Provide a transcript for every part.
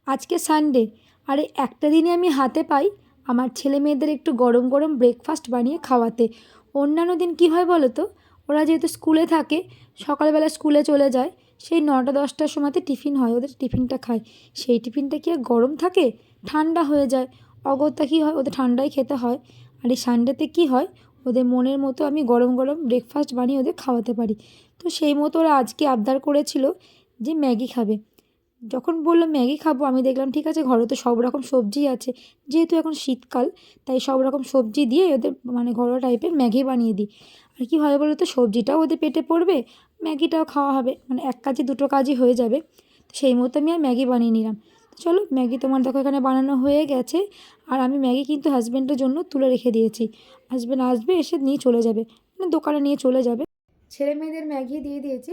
আজকে সানডে, আর এই একটা দিনে আমি হাতে পাই আমার ছেলে মেয়েদের একটু গরম গরম ব্রেকফাস্ট বানিয়ে খাওয়াতে। অন্যান্য দিন কী হয় বলো তো, ওরা যেহেতু স্কুলে থাকে, সকালবেলা স্কুলে চলে যায়, সেই 9টা 10টার সময়তে টিফিন হয়, ওদের টিফিনটা খায়। সেই টিফিনটা কি আর গরম থাকে? ঠান্ডা হয়ে যায়। অগত্যা কী হয়, ওদের ঠান্ডাই খেতে হয়। আর এই সানডেতে কী হয়, ওদের মনের মতো আমি গরম গরম ব্রেকফাস্ট বানিয়ে ওদের খাওয়াতে পারি। তো সেই মতো ওরা আজকে আবদার করেছিল যে ম্যাগি খাবে। যখন বলল ম্যাগি খাবো, আমি দেখলাম ঠিক আছে, ঘরে তো সব রকম সবজি আছে, যেহেতু এখন শীতকাল, তাই সব রকম সবজি দিয়ে ওদের মানে ঘরোয়া টাইপের ম্যাগি বানিয়ে দিই। আর কী হয় বলো তো, সবজিটাও ওদের পেটে পড়বে, ম্যাগিটাও খাওয়া হবে, মানে এক কাজে দুটো কাজই হয়ে যাবে। তো সেই মতো আমি আর ম্যাগি বানিয়ে নিলাম। তো চলো, ম্যাগি তোমার দেখো এখানে বানানো হয়ে গেছে। আর আমি ম্যাগি কিন্তু হাজব্যান্ডের জন্য তুলে রেখে দিয়েছি। হাজব্যান্ড আসবে, এসে নিয়ে চলে যাবে, মানে দোকানে নিয়ে চলে যাবে। ছেলে মেয়েদের ম্যাগি দিয়ে দিয়েছি,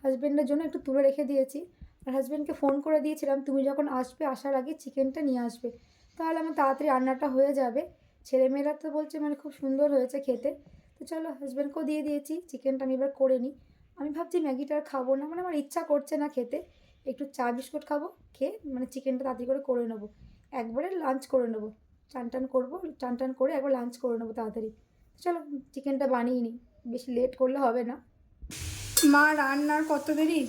হাজব্যান্ডের জন্য একটু তুলে রেখে দিয়েছি। আর হাজব্যান্ডকে ফোন করে দিয়েছিলাম তুমি যখন আসবে, আসার আগে চিকেনটা নিয়ে আসবে, তাহলে আমার তাড়াতাড়ি রান্নাটা হয়ে যাবে। ছেলেমেয়েরা তো বলছে মানে খুব সুন্দর হয়েছে খেতে। তো চলো, হাজব্যান্ডকেও দিয়ে দিয়েছি, চিকেনটা আমি এবার করে নিই। আমি ভাবছি ম্যাগিটা আর খাবো না, মানে আমার ইচ্ছা করছে না খেতে, একটু চা বিস্কুট খাবো, খেয়ে মানে চিকেনটা তাড়াতাড়ি করে নেবো, একবারে লাঞ্চ করে নেবো। চান টান করবো, চান টান করে একবার লাঞ্চ করে নেবো তাড়াতাড়ি। চলো, চিকেনটা বানিয়ে নিই, বেশি লেট করলে হবে না। মা রান্নার কত দেরি?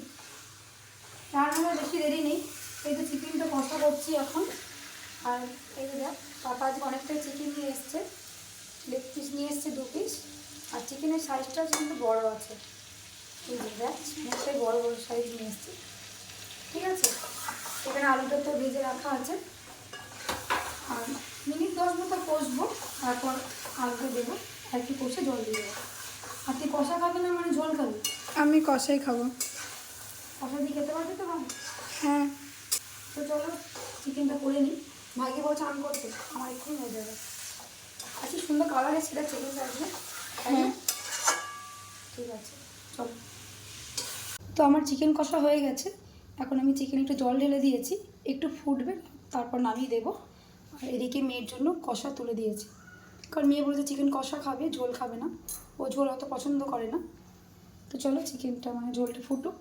রান্নার বেশি দেরি নেই, এই তো চিকেনটা কষা করছি এখন। আর এই যে দেখ, পাপা আজকে অনেকটাই চিকেন নিয়ে এসছে, লেগ পিস নিয়ে এসছে 2 পিস। আর চিকেনের সাইজটা কিন্তু বড় আছে, এই যে দেখ, অনেকটাই বড় বড় সাইজ নিয়ে এসছে। ঠিক আছে, এখানে আলুটা তো ভেজে রাখা আছে। আর মিনিট 10 মতো কষবো, তারপর আলুটা দেবো, আর একটু কষে জল দিয়ে দেবো। আর তুই কষা খাবি না মানে ঝোল খাবি? আমি কষাই খাবো। কষা দিয়ে খেতে পারবি তো? ভালো। হ্যাঁ। তো চলো, চিকেনটা করে নিই। ভাইকে বলছে আম করতে, আমার এক্ষুনি হয়ে যাবে। আর কি সুন্দর কালার এসেছে চিকেনটা আসবে। হ্যাঁ, ঠিক আছে, চলো। তো আমার চিকেন কষা হয়ে গেছে, এখন আমি চিকেন একটু জল ঢেলে দিয়েছি, একটু ফুটবে, তারপর নামিয়ে দেবো। আর এদিকে মেয়ের জন্য কষা তুলে দিয়েছি, কারণ মেয়ে বলেছে চিকেন কষা খাবে, ঝোল খাবে না, ও ঝোল অত পছন্দ করে না। তো চলো, চিকেনটা মানে ঝোলটা ফুটুক।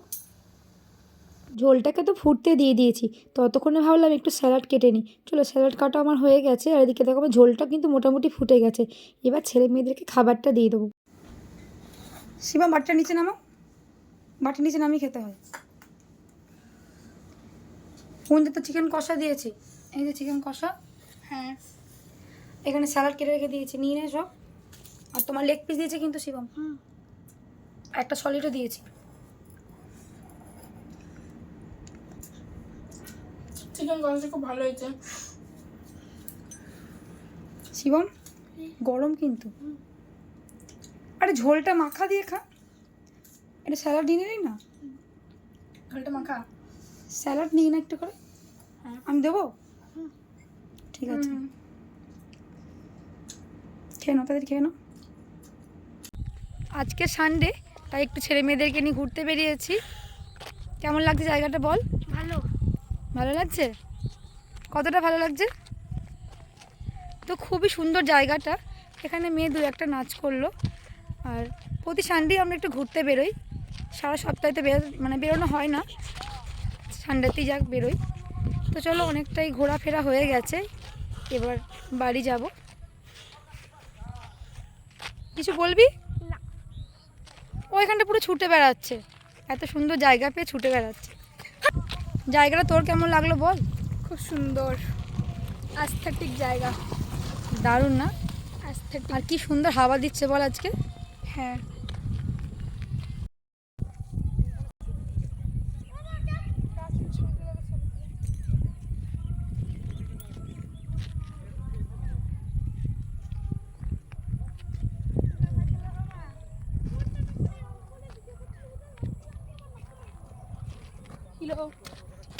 ঝোলটাকে তো ফুটতে দিয়ে দিয়েছি, ততক্ষণে ভাবলাম একটু স্যালাড কেটে নিই। চলো, স্যালাড কাটা আমার হয়ে গেছে। আর এদিকে দেখো আমার ঝোলটা কিন্তু মোটামুটি ফুটে গেছে, এবার ছেলে মেয়েদেরকে খাবারটা দিয়ে দেবো। শিবাম, বাটিটা নিচে নামো, বাটির নিচে নামিয়ে খেতে হয়। ফোনটা তো চিকেন কষা দিয়েছি, এই যে চিকেন কষা। হ্যাঁ, এখানে স্যালাড কেটে রেখে দিয়েছি, নিয়ে নে সব। আর তোমার লেগ পিস দিয়েছে কিন্তু শিবম, একটা সলিডও দিয়েছি। চিকেন কষাটা খুব ভালো হয়েছে। শিবম, গরম কিন্তু। আরে ঝোলটা মাখা দিয়ে খা, এটা স্যালাড নিয়ে নিই না, ঝোলটা মাখা। স্যালাড নিই না একটু করে। হ্যাঁ, আমি দেবো? ঠিক আছে, খেয়ে নাও, তাদের খেয়ে নাও। আজকে সানডে, তাই একটু ছেলে মেয়েদেরকে নিয়ে ঘুরতে বেরিয়েছি। কেমন লাগছে জায়গাটা বল? ভালো। ভালো লাগছে? কতটা ভালো লাগছে? তো খুবই সুন্দর জায়গাটা, এখানে মেয়ে 2-1টা নাচ করলো। আর প্রতি সানডে আমরা একটু ঘুরতে বেরোই, সারা সপ্তাহে তো বেরোনো হয় না, সানডেতেই যাক বেরোই। তো চলো, অনেকটাই ঘোরাফেরা হয়ে গেছে, এবার বাড়ি যাব। কিছু বলবি? ও এখানটা পুরো ছুটে বেড়াচ্ছে, এত সুন্দর জায়গা পেয়ে ছুটে বেড়াচ্ছে। জায়গাটা তোর কেমন লাগলো বল? খুব সুন্দর অ্যাস্থেটিক জায়গা। দারুণ না? অ্যাস্থেটিক। আর কি সুন্দর হাওয়া দিচ্ছে বল আজকে। হ্যাঁ।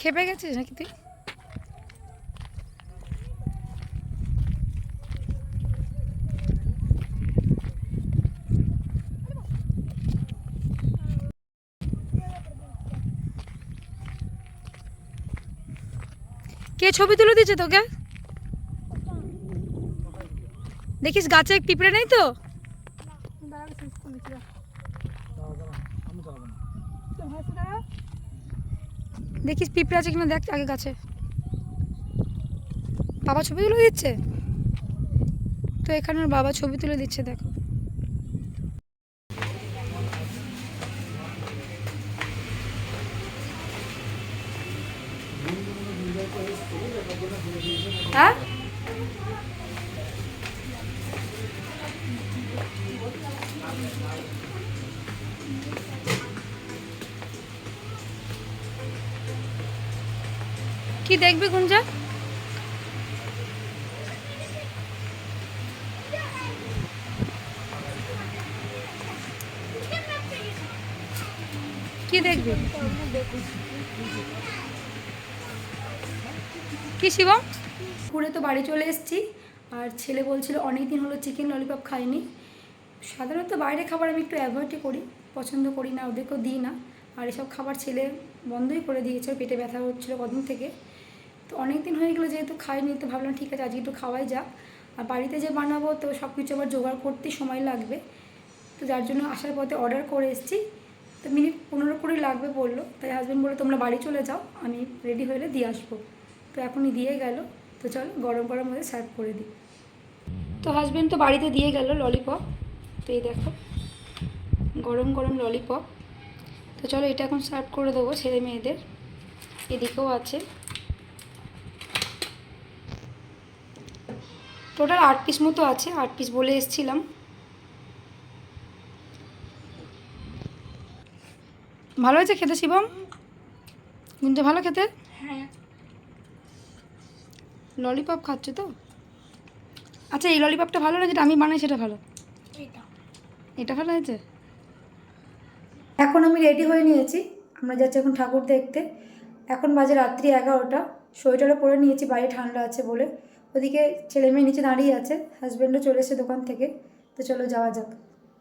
খেপে গেছিস নাকি তুই? কে ছবি তুলে দিচ্ছে তোকে? দেখিস গাছে পিঁপড়ে নেই তো? দেখিস পিঁপড়ে আছে কিনা দেখ আগে গাছে। বাবা ছবি তুলে দিচ্ছে, তো এখানে ওর বাবা ছবি তুলে দিচ্ছে, দেখো। হ্যাঁ, কি দেখবি গুঞ্জা? কি দেখবি? কি শিবম? ঘুরে তো বাড়ি চলে এসেছি, আর ছেলে বলছিল অনেক দিন হলো চিকেন ললিপপ খাইনি। সাধারণত বাইরে খাবার আমি একটু অ্যাভয়েডই করি, পছন্দ করি না, ওদেরকেও দিই না। আর এসব খাবার ছেলে বন্ধই করে দিয়েছে, পেটে ব্যথা হচ্ছিলো কদিন থেকে। তো অনেক দিন হয়ে গেলো যেহেতু খাইনি, তো ভাবলাম ঠিক আছে আজকে একটু খাওয়াই যাক। আর বাড়িতে যে বানাবো তো সব কিছু আবার জোগাড় করতেই সময় লাগবে, তো যার জন্য আসার পথে অর্ডার করে এসেছি। তো মিনিট 15-20 লাগবে বললো, তাই হাজব্যান্ড বললো তোমরা বাড়ি চলে যাও, আমি রেডি হলে দিয়ে আসবো। তো এখনই দিয়ে গেল, তো চলো গরম গরম হয়ে সার্ভ করে দিই। তো হাজব্যান্ড তো বাড়িতে দিয়ে গেল ললিপপ, তো এই দেখো গরম গরম ললিপপ। তো চলো এটা এখন সার্ভ করে দেবো ছেলে মেয়েদের। এদিকেও আছে, টোটাল 8 পিস মতো আছে, 8 পিস বলে এসেছিলাম। ভালো হয়েছে খেতে শিবম? কিন্তু ভালো খেতে? হ্যাঁ। ললিপপ খাচ্ছ তো? আচ্ছা এই ললিপপটা ভালো না যেটা আমি বানাই সেটা ভালো? এটা এটা ভালো হয়েছে। এখন আমি রেডি হয়ে নিয়েছি, আমরা যাচ্ছি এখন ঠাকুর দেখতে। এখন বাজে রাত্রি 11টা, সোয়েটারও পরে নিয়েছি, বাইরে ঠান্ডা আছে বলে। ওদিকে ছেলে মেয়ে নিচে দাঁড়িয়ে আছে, হাজব্যান্ডও চলে এসে দোকান থেকে। তো চলো যাওয়া যাক।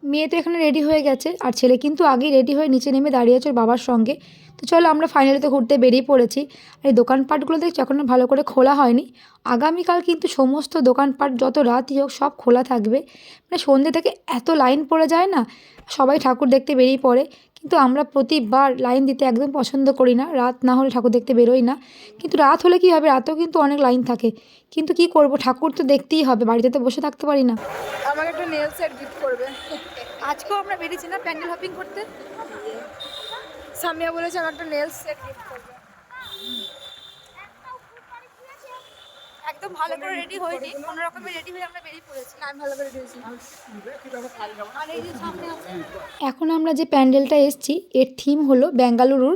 মেয়ে তো এখানে রেডি হয়ে গেছে, আর ছেলে কিন্তু আগেই রেডি হয়ে নিচে নেমে দাঁড়িয়ে আছে ওর বাবার সঙ্গে। তো চলো আমরা ফাইনালি তো ঘুরতে বেরিয়ে পড়েছি। আর এই দোকানপাটগুলো দেখছি এখনও ভালো করে খোলা হয়নি। আগামীকাল কিন্তু সমস্ত দোকানপাট যত রাতই হোক সব খোলা থাকবে। মানে সন্ধ্যে থেকে এত লাইন পড়ে যায় না, সবাই ঠাকুর দেখতে বেরিয়ে পড়ে। কিন্তু আমরা প্রতিবার লাইন দিতে একদম পছন্দ করি না, রাত না হলে ঠাকুর দেখতে বেরোই না। কিন্তু রাত হলে কী হবে, রাতেও কিন্তু অনেক লাইন থাকে। কিন্তু কি করব, ঠাকুর তো দেখতেই হবে, বাড়িতে তো বসে থাকতে পারি না। আমাকে একটা নেল সেট গিফট করবে। আজকেও আমরা বেরিয়েছি না প্যান্ডেল হপিং করতে। সামিয়া বলেছে আমাকে একটা নেল সেট গিফট করবে। একদম ভালো করে রেডি হয়নি, কোনো রকমের রেডি হয়ে আমরা বেরিয়ে পড়েছি। না আমি ভালো করে দিয়েছি। আর এই যে সামনে এখন আমরা যে প্যান্ডেলটা এসেছি এর থিম হলো বেঙ্গালুরুর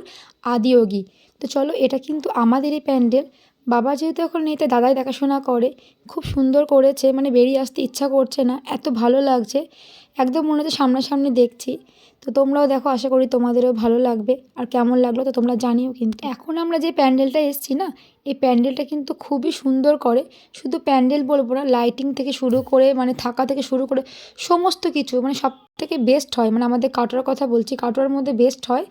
আদিয়োগী। তো চলো এটা কিন্তু আমাদেরই প্যান্ডেল। বাবা যেহেতু এখন নেই তাই দাদাই দেখাশোনা করে, খুব সুন্দর করেছে, মানে বেরিয়ে আসতে ইচ্ছা করছে না, এত ভালো লাগছে, একদম মনে হচ্ছে সামনাসামনি দেখছি। তো তোমরাও দেখো, আশা করি তোমাদেরও ভালো লাগবে। আর কেমন লাগলো তো তোমরা জানিও। কিন্তু এখন আমরা যে প্যান্ডেলটা এসেছি না, এই প্যান্ডেলটা কিন্তু খুবই সুন্দর করে। শুধু প্যান্ডেল বলবো না, লাইটিং থেকে শুরু করে মানে থাকা থেকে শুরু করে সমস্ত কিছু মানে সব থেকে বেস্ট হয়। মানে আমাদের কাটোয়ার কথা বলছি, কাটোয়ার মধ্যে বেস্ট হয়।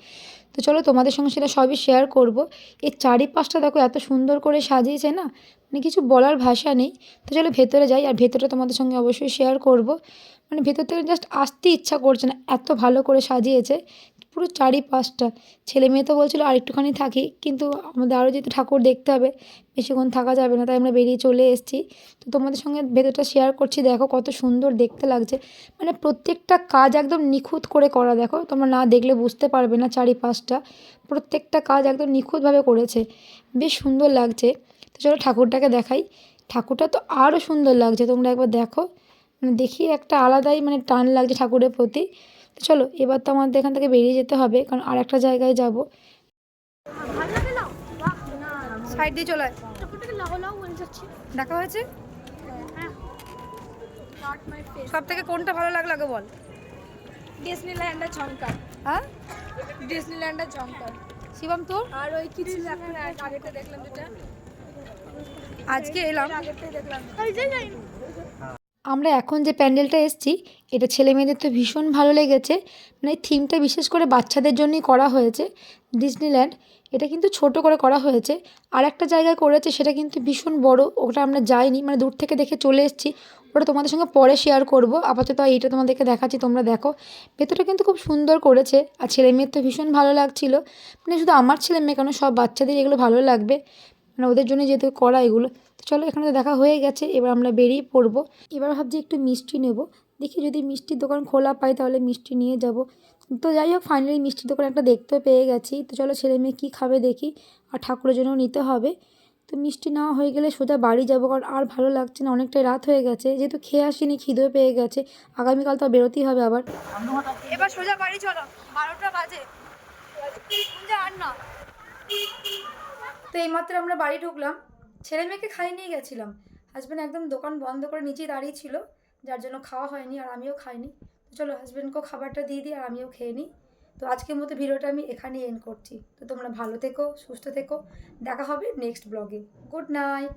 তো চলো তোমাদের সঙ্গে সেটা সবই শেয়ার করব। এর চারিপাশটা দেখো এত সুন্দর করে সাজিয়েছে না, মানে কিছু বলার ভাষা নেই। তো চলো ভেতরে যাই, আর ভেতরে তোমাদের সঙ্গে অবশ্যই শেয়ার করব। মানে ভেতর থেকে জাস্ট আসতে ইচ্ছা করছে না, এত ভালো করে সাজিয়েছে পুরো চারিপাশটা। ছেলে মেয়ে তো বলছিল আর একটুখানি থাকি, কিন্তু আমাদের আরও যেহেতু ঠাকুর দেখতে হবে, বেশিক্ষণ থাকা যাবে না, তাই আমরা বেরিয়ে চলে এসেছি। তো তোমাদের সঙ্গে ভেতরটা শেয়ার করছি, দেখো কত সুন্দর দেখতে লাগছে। মানে প্রত্যেকটা কাজ একদম নিখুঁত করে করা, দেখো তোমরা না দেখলে বুঝতে পারবে না। চারিপাশটা প্রত্যেকটা কাজ একদম নিখুঁতভাবে করেছে, বেশ সুন্দর লাগছে। তো চলো ঠাকুরটাকে দেখাই, ঠাকুরটা তো আরও সুন্দর লাগছে, তোমরা একবার দেখো। মানে দেখি একটা আলাদাই মানে টান লাগছে ঠাকুরের প্রতি। তো চলো এবার তো আমাদের এখান থেকে বেরিয়ে যেতে হবে, কারণ আর একটা জায়গায় যাব। সাইড দিয়ে চলে দেখা হয়েছে। সব থেকে কোনটা ভালো লাগলো আগে বল? ডিজনিল্যান্ডের ঝঙ্কার। হ্যাঁ ডিজনিল্যান্ডের ঝঙ্কার। শিবম তোর? আর ওই কিছু এখন আগেরটা দেখলাম যেটা আজকে এলাম আগেরটাই দেখলাম। আমরা এখন যে প্যান্ডেলটা এসেছি, এটা ছেলে মেয়েদের তো ভীষণ ভালো লেগেছে। মানে থিমটা বিশেষ করে বাচ্চাদের জন্যই করা হয়েছে। ডিজনিল্যান্ড এটা কিন্তু ছোট করে করা হয়েছে, আর একটা জায়গায় করেছে সেটা কিন্তু ভীষণ বড়, ওটা আমরা যাইনি, মানে দূর থেকে দেখে চলে এসেছি। ওটা তোমাদের সঙ্গে পরে শেয়ার করব, আপাতত এইটা তোমাদেরকে দেখাচ্ছি, তোমরা দেখো। ভেতরটা কিন্তু খুব সুন্দর করেছে, আর ছেলে মেয়ের তো ভীষণ ভালো লাগছিল। মানে শুধু আমার ছেলে মেয়ে কেন, সব বাচ্চাদের এগুলো ভালো লাগবে। মানে ওদের জন্য যেহেতু করা এগুলো। তো চলো এখানে তো দেখা হয়ে গেছে, এবার আমরা বেরিয়ে পড়বো। এবার ভাবছি একটু মিষ্টি নেব, দেখি যদি মিষ্টির দোকান খোলা পাই তাহলে মিষ্টি নিয়ে যাব। তো যাই হোক ফাইনালি মিষ্টির দোকান একটা দেখতেও পেয়ে গেছি। তো চলো ছেলে মেয়ে কী খাবে দেখি, আর ঠাকুরের জন্যও নিতে হবে। তো মিষ্টি নেওয়া হয়ে গেলে সোজা বাড়ি যাবো, কারণ আর ভালো লাগছে না, অনেকটাই রাত হয়ে গেছে, যেহেতু খেয়ে আসিনি খিদেও পেয়ে গেছে, আগামীকাল তো বেরোতেই হবে আবার। এবার সোজা বাড়ি চলো, 12টা বাজে আর না। তো এইমাত্র আমরা বাড়ি ঢুকলাম, ছেলে মেয়েকে খাইয়ে নিয়ে গেছিলাম, হাজব্যান্ড একদম দোকান বন্ধ করে নিচেই দাঁড়িয়ে ছিল, যার জন্য খাওয়া হয়নি আর আমিও খাইনি। তো চলো হাজব্যান্ডকেও খাবারটা দিয়ে দিই আর আমিও খেয়ে নিই। তো আজকের মতো ভিডিওটা আমি এখানেই এন্ড করছি। তো তোমরা ভালো থেকো, সুস্থ থেকো, দেখা হবে নেক্সট ব্লগে। Good night.